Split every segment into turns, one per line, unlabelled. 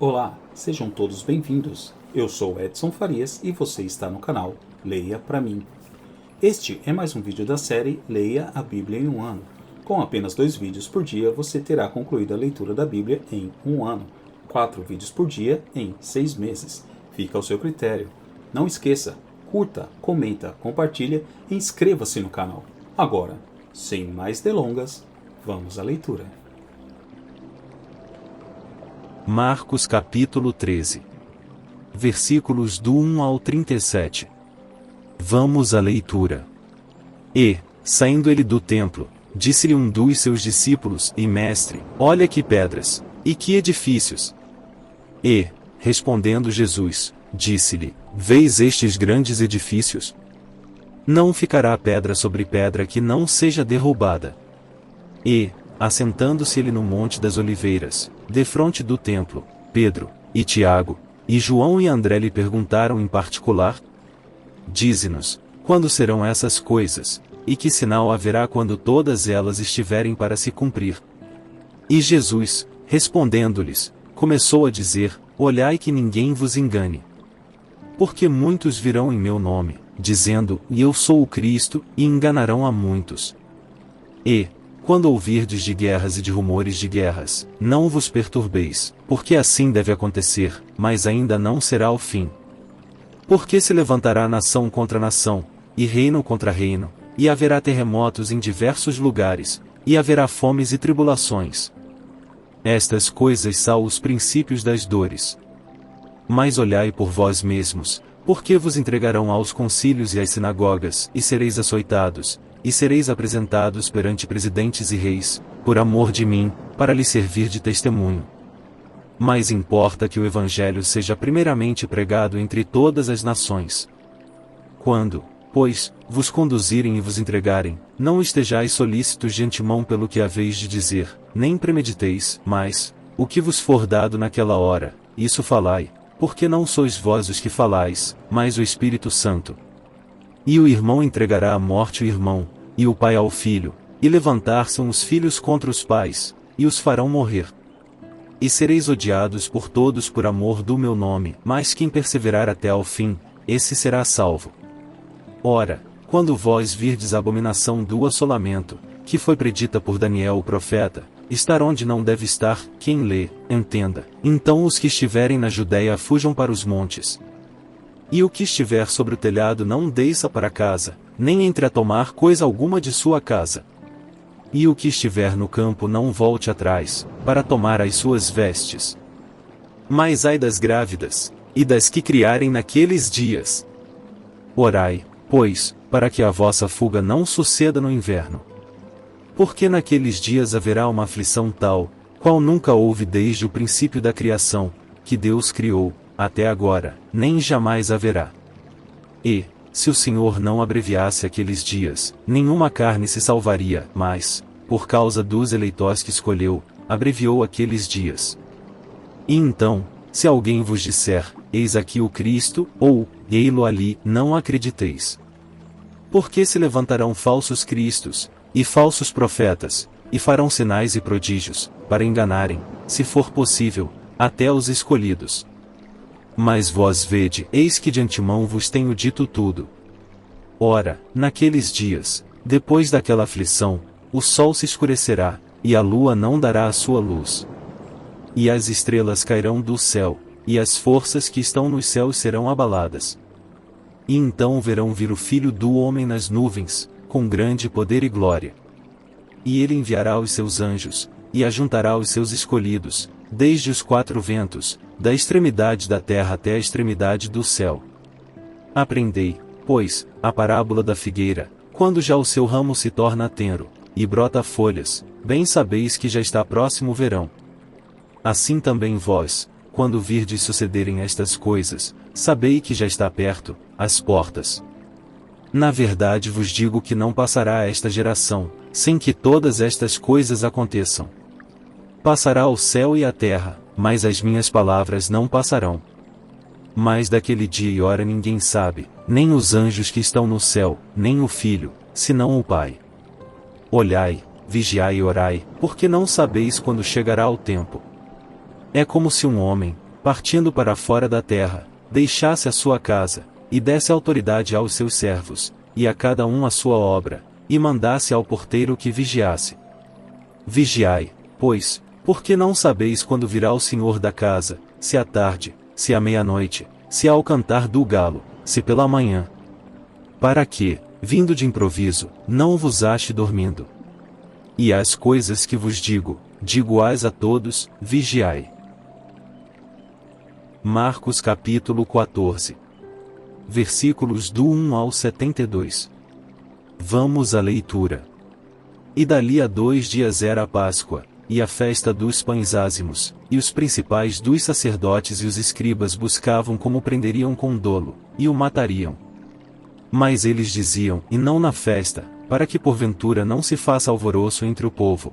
Olá, sejam todos bem-vindos. Eu sou Edson Farias e você está no canal Leia Pra Mim. Este é mais um vídeo da série Leia a Bíblia em um ano. Com apenas 2 vídeos por dia, você terá concluído a leitura da Bíblia em um ano. 4 vídeos por dia em 6 meses. Fica ao seu critério. Não esqueça, curta, comenta, compartilha e inscreva-se no canal. Agora, sem mais delongas, vamos à leitura.
Marcos capítulo 13. Versículos do 1 ao 37. Vamos à leitura. E, saindo ele do templo, disse-lhe um dos seus discípulos: E mestre, olha que pedras, e que edifícios. E, respondendo Jesus, disse-lhe: Vês estes grandes edifícios? Não ficará pedra sobre pedra que não seja derrubada. E, assentando-se ele no Monte das Oliveiras, defronte do templo, Pedro, e Tiago, e João e André lhe perguntaram em particular: Dize-nos, quando serão essas coisas, e que sinal haverá quando todas elas estiverem para se cumprir? E Jesus, respondendo-lhes, começou a dizer: Olhai que ninguém vos engane. Porque muitos virão em meu nome, dizendo: Eu sou o Cristo, e enganarão a muitos. E, quando ouvirdes de guerras e de rumores de guerras, não vos perturbeis, porque assim deve acontecer, mas ainda não será o fim. Porque se levantará nação contra nação, e reino contra reino, e haverá terremotos em diversos lugares, e haverá fomes e tribulações. Estas coisas são os princípios das dores. Mas olhai por vós mesmos, porque vos entregarão aos concílios e às sinagogas, e sereis açoitados, e sereis apresentados perante presidentes e reis, por amor de mim, para lhes servir de testemunho. Mas importa que o Evangelho seja primeiramente pregado entre todas as nações. Quando, pois, vos conduzirem e vos entregarem, não estejais solícitos de antemão pelo que haveis de dizer, nem premediteis, mas, o que vos for dado naquela hora, isso falai, porque não sois vós os que falais, mas o Espírito Santo. E o irmão entregará à morte o irmão, e o pai ao filho, e levantar-se os filhos contra os pais, e os farão morrer. E sereis odiados por todos por amor do meu nome, mas quem perseverar até ao fim, esse será salvo. Ora, quando vós virdes a abominação do assolamento, que foi predita por Daniel o profeta, estar onde não deve estar, quem lê, entenda. Então os que estiverem na Judéia fujam para os montes. E o que estiver sobre o telhado não desça para casa, nem entre a tomar coisa alguma de sua casa. E o que estiver no campo não volte atrás, para tomar as suas vestes. Mas ai das grávidas, e das que criarem naqueles dias. Orai, pois, para que a vossa fuga não suceda no inverno. Porque naqueles dias haverá uma aflição tal, qual nunca houve desde o princípio da criação, que Deus criou, até agora, nem jamais haverá. E, se o Senhor não abreviasse aqueles dias, nenhuma carne se salvaria, mas, por causa dos eleitores que escolheu, abreviou aqueles dias. E então, se alguém vos disser: Eis aqui o Cristo, ou, ei-lo ali, não acrediteis. Porque se levantarão falsos cristos, e falsos profetas, e farão sinais e prodígios, para enganarem, se for possível, até os escolhidos. Mas vós vede, eis que de antemão vos tenho dito tudo. Ora, naqueles dias, depois daquela aflição, o sol se escurecerá, e a lua não dará a sua luz. E as estrelas cairão do céu, e as forças que estão nos céus serão abaladas. E então verão vir o Filho do Homem nas nuvens, com grande poder e glória. E ele enviará os seus anjos, e ajuntará os seus escolhidos, desde os 4 ventos, da extremidade da terra até a extremidade do céu. Aprendei, pois, a parábola da figueira, quando já o seu ramo se torna tenro, e brota folhas, bem sabeis que já está próximo o verão. Assim também vós, quando virdes sucederem estas coisas, sabei que já está perto, as portas. Na verdade vos digo que não passará esta geração, sem que todas estas coisas aconteçam. Passará o céu e a terra, mas as minhas palavras não passarão. Mas daquele dia e hora ninguém sabe, nem os anjos que estão no céu, nem o Filho, senão o Pai. Olhai, vigiai e orai, porque não sabeis quando chegará o tempo. É como se um homem, partindo para fora da terra, deixasse a sua casa, e desse autoridade aos seus servos, e a cada um a sua obra, e mandasse ao porteiro que vigiasse. Vigiai, pois, porque não sabeis quando virá o Senhor da casa, se à tarde, se à meia-noite, se ao cantar do galo, se pela manhã. Para que, vindo de improviso, não vos ache dormindo. E as coisas que vos digo-as a todos, vigiai. Marcos capítulo 14. Versículos do 1 ao 72. Vamos à leitura. E dali a 2 dias era a Páscoa, e a festa dos pães ázimos, e os principais dos sacerdotes e os escribas buscavam como prenderiam com dolo, e o matariam. Mas eles diziam, e não na festa, para que porventura não se faça alvoroço entre o povo.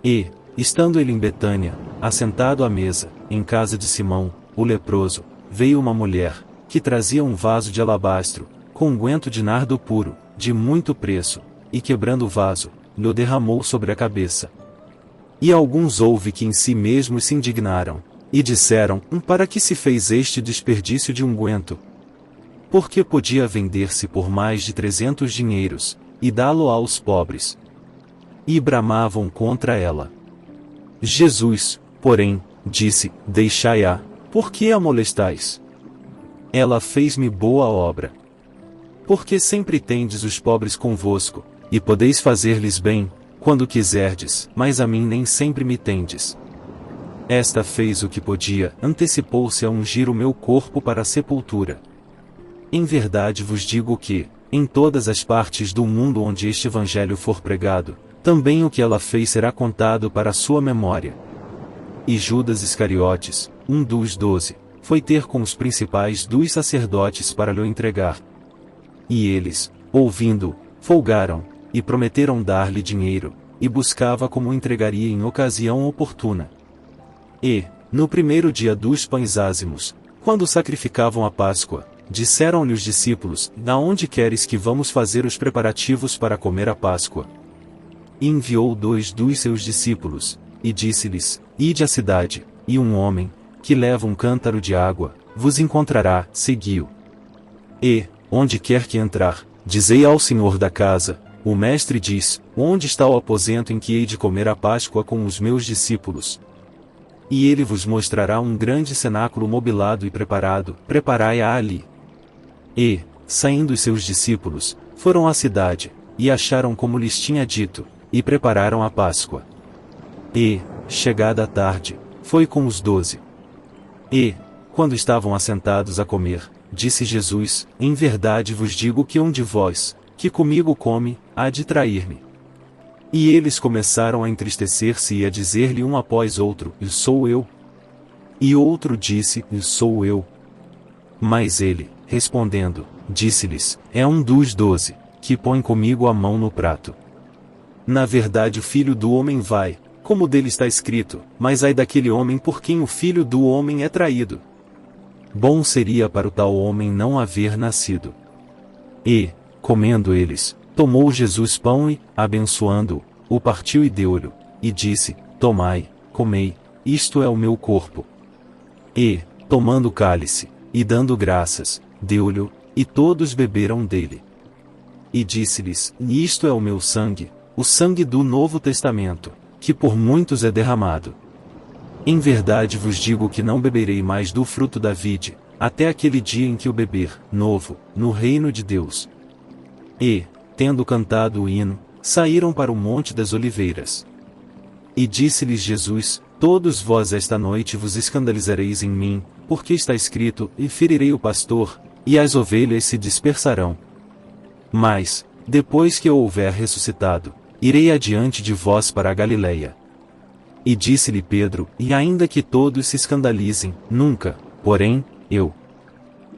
E, estando ele em Betânia, assentado à mesa, em casa de Simão, o leproso, veio uma mulher, que trazia um vaso de alabastro, com unguento de nardo puro, de muito preço, e quebrando o vaso, lhe derramou sobre a cabeça. E alguns houve que em si mesmos se indignaram, e disseram, para que se fez este desperdício de unguento? Porque podia vender-se por mais de 300 dinheiros, e dá-lo aos pobres. E bramavam contra ela. Jesus, porém, disse, deixai-a, por que a molestais? Ela fez-me boa obra. Porque sempre tendes os pobres convosco, e podeis fazer-lhes bem, quando quiserdes, mas a mim nem sempre me tendes. Esta fez o que podia, antecipou-se a ungir o meu corpo para a sepultura. Em verdade vos digo que, em todas as partes do mundo onde este evangelho for pregado, também o que ela fez será contado para a sua memória. E Judas Iscariotes, um dos 12, foi ter com os principais dos sacerdotes para lhe entregar. E eles, ouvindo, folgaram, e prometeram dar-lhe dinheiro, e buscava como o entregaria em ocasião oportuna. E, no primeiro dia dos pães ázimos, quando sacrificavam a Páscoa, disseram-lhe os discípulos, aonde queres que vamos fazer os preparativos para comer a Páscoa? E enviou 2 dos seus discípulos, e disse-lhes, ide à cidade, e um homem, que leva um cântaro de água, vos encontrará, segui-o. E, onde quer que entrar, dizei ao senhor da casa, o mestre diz, onde está o aposento em que hei de comer a Páscoa com os meus discípulos? E ele vos mostrará um grande cenáculo mobilado e preparado, preparai-a ali. E, saindo os seus discípulos, foram à cidade, e acharam como lhes tinha dito, e prepararam a Páscoa. E, chegada a tarde, foi com os 12. E, quando estavam assentados a comer, disse Jesus, em verdade vos digo que um de vós, que comigo come, há de trair-me. E eles começaram a entristecer-se e a dizer-lhe um após outro, sou eu. E outro disse, sou eu. Mas ele, respondendo, disse-lhes, é um dos 12, que põe comigo a mão no prato. Na verdade o Filho do Homem vai, como dele está escrito, mas ai daquele homem por quem o Filho do Homem é traído. Bom seria para o tal homem não haver nascido. E, comendo eles, tomou Jesus pão e, abençoando-o, o partiu e deu-lhe, e disse, tomai, comei, isto é o meu corpo. E, tomando o cálice, e dando graças, deu-lhe, e todos beberam dele. E disse-lhes, isto é o meu sangue, o sangue do Novo Testamento, que por muitos é derramado. Em verdade vos digo que não beberei mais do fruto da vide, até aquele dia em que o beber, novo, no reino de Deus. E, tendo cantado o hino, saíram para o Monte das Oliveiras. E disse-lhes Jesus, todos vós esta noite vos escandalizareis em mim, porque está escrito, e ferirei o pastor, e as ovelhas se dispersarão. Mas, depois que eu houver ressuscitado, irei adiante de vós para a Galileia. E disse-lhe Pedro, e ainda que todos se escandalizem, nunca, porém, eu.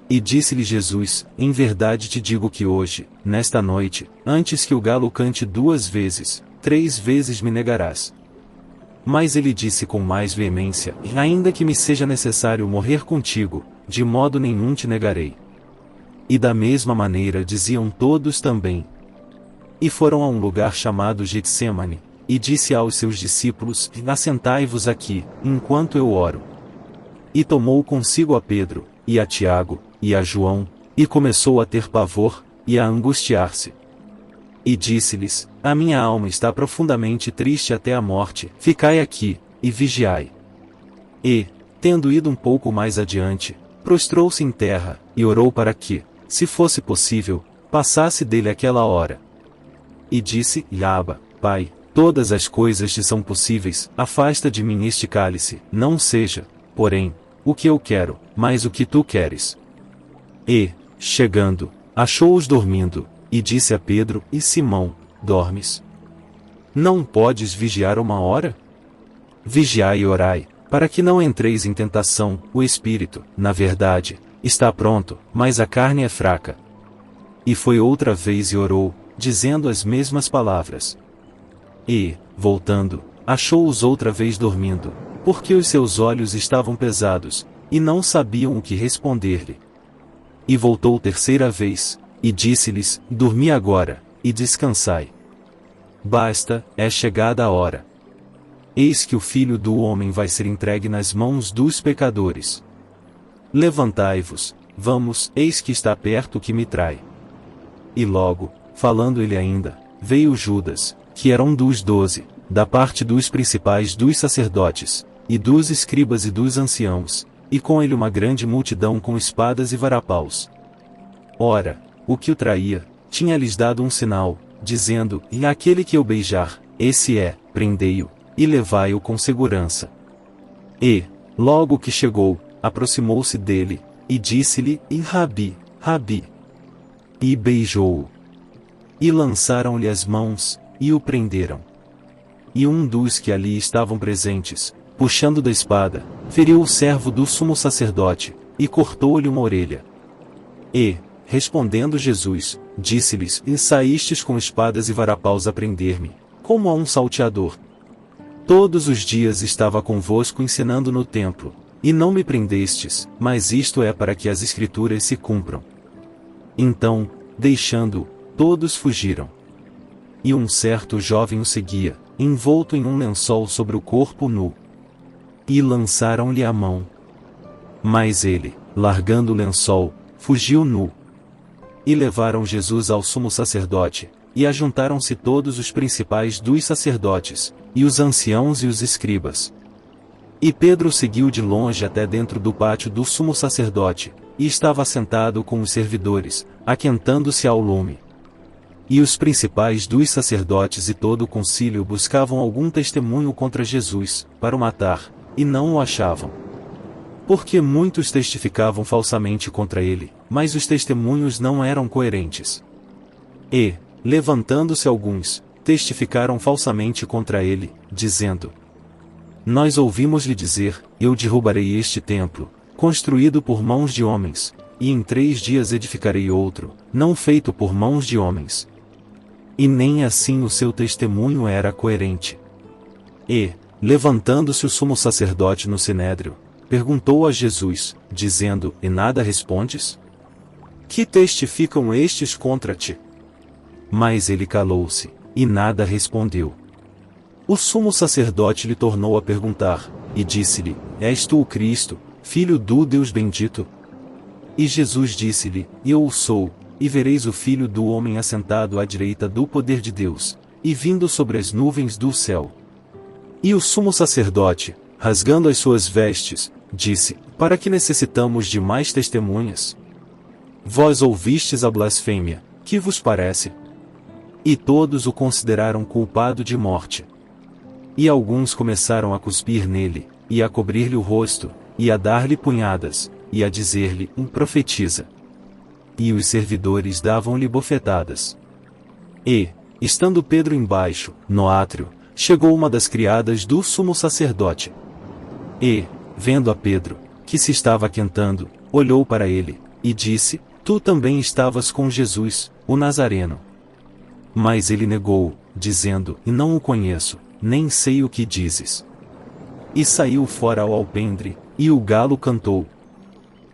E disse-lhe Jesus, em verdade te digo que hoje, nesta noite, antes que o galo cante 2 vezes, 3 vezes me negarás. Mas ele disse com mais veemência, ainda que me seja necessário morrer contigo, de modo nenhum te negarei. E da mesma maneira diziam todos também. E foram a um lugar chamado Getsemane, e disse aos seus discípulos, assentai-vos aqui, enquanto eu oro. E tomou consigo a Pedro, e a Tiago, e a João, e começou a ter pavor, e a angustiar-se. E disse-lhes: A minha alma está profundamente triste até a morte, ficai aqui, e vigiai. E, tendo ido um pouco mais adiante, prostrou-se em terra, e orou para que, se fosse possível, passasse dele aquela hora. E disse: Abba, Pai, todas as coisas te são possíveis, afasta de mim este cálice, não seja, porém, o que eu quero, mas o que tu queres. E, chegando, achou-os dormindo, e disse a Pedro e Simão: Dormes? Não podes vigiar uma hora? Vigiai e orai, para que não entreis em tentação. O espírito, na verdade, está pronto, mas a carne é fraca. E foi outra vez e orou, dizendo as mesmas palavras. E, voltando, achou-os outra vez dormindo, porque os seus olhos estavam pesados, e não sabiam o que responder-lhe. E voltou terceira vez, e disse-lhes: Dormi agora, e descansai. Basta, é chegada a hora. Eis que o Filho do Homem vai ser entregue nas mãos dos pecadores. Levantai-vos, vamos, eis que está perto o que me trai. E logo, falando ele ainda, veio Judas, que era um dos 12, da parte dos principais dos sacerdotes, e dos escribas e dos anciãos, e com ele uma grande multidão com espadas e varapaus. Ora, o que o traía, tinha-lhes dado um sinal, dizendo: E aquele que eu beijar, esse é, prendei-o, e levai-o com segurança. E, logo que chegou, aproximou-se dele, e disse-lhe: E Rabi, Rabi. E beijou-o. E lançaram-lhe as mãos, e o prenderam. E um dos que ali estavam presentes, puxando da espada, feriu o servo do sumo sacerdote, e cortou-lhe uma orelha. E, respondendo Jesus, disse-lhes: E saístes com espadas e varapaus a prender-me, como a um salteador. Todos os dias estava convosco ensinando no templo, e não me prendestes, mas isto é para que as Escrituras se cumpram. Então, deixando-o, todos fugiram. E um certo jovem o seguia, envolto em um lençol sobre o corpo nu. E lançaram-lhe a mão. Mas ele, largando o lençol, fugiu nu. E levaram Jesus ao sumo sacerdote, e ajuntaram-se todos os principais dos sacerdotes, e os anciãos e os escribas. E Pedro seguiu de longe até dentro do pátio do sumo sacerdote, e estava sentado com os servidores, aquentando-se ao lume. E os principais dos sacerdotes e todo o concílio buscavam algum testemunho contra Jesus, para o matar, e não o achavam. Porque muitos testificavam falsamente contra ele, mas os testemunhos não eram coerentes. E, levantando-se alguns, testificaram falsamente contra ele, dizendo: Nós ouvimos-lhe dizer: Eu derrubarei este templo, construído por mãos de homens, e em 3 dias edificarei outro, não feito por mãos de homens. E nem assim o seu testemunho era coerente. E, levantando-se o sumo sacerdote no sinédrio, perguntou a Jesus, dizendo: E nada respondes? Que testificam estes contra ti? Mas ele calou-se, e nada respondeu. O sumo sacerdote lhe tornou a perguntar, e disse-lhe: És tu o Cristo, Filho do Deus bendito? E Jesus disse-lhe: Eu o sou, e vereis o Filho do Homem assentado à direita do poder de Deus, e vindo sobre as nuvens do céu. E o sumo sacerdote, rasgando as suas vestes, disse: Para que necessitamos de mais testemunhas? Vós ouvistes a blasfêmia, que vos parece? E todos o consideraram culpado de morte. E alguns começaram a cuspir nele, e a cobrir-lhe o rosto, e a dar-lhe punhadas, e a dizer-lhe: Profetiza. E os servidores davam-lhe bofetadas. E, estando Pedro embaixo, no átrio, chegou uma das criadas do sumo sacerdote. E, vendo a Pedro, que se estava aquentando, olhou para ele, e disse: Tu também estavas com Jesus, o Nazareno. Mas ele negou, dizendo: E não o conheço, nem sei o que dizes. E saiu fora ao alpendre, e o galo cantou.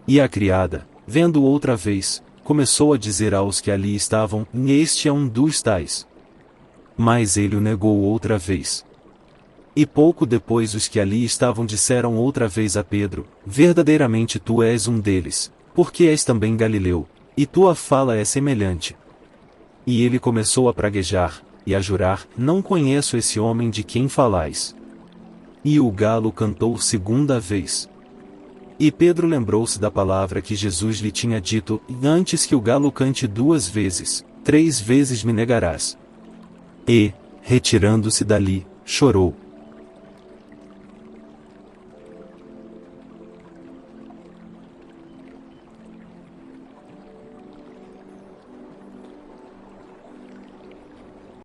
E a criada, vendo outra vez, começou a dizer aos que ali estavam: Este é um dos tais. Mas ele o negou outra vez. E pouco depois os que ali estavam disseram outra vez a Pedro: verdadeiramente tu és um deles, porque és também Galileu, e tua fala é semelhante. E ele começou a praguejar, e a jurar: não conheço esse homem de quem falais. E o galo cantou segunda vez. E Pedro lembrou-se da palavra que Jesus lhe tinha dito: antes que o galo cante 2 vezes, 3 vezes me negarás. E, retirando-se dali, chorou.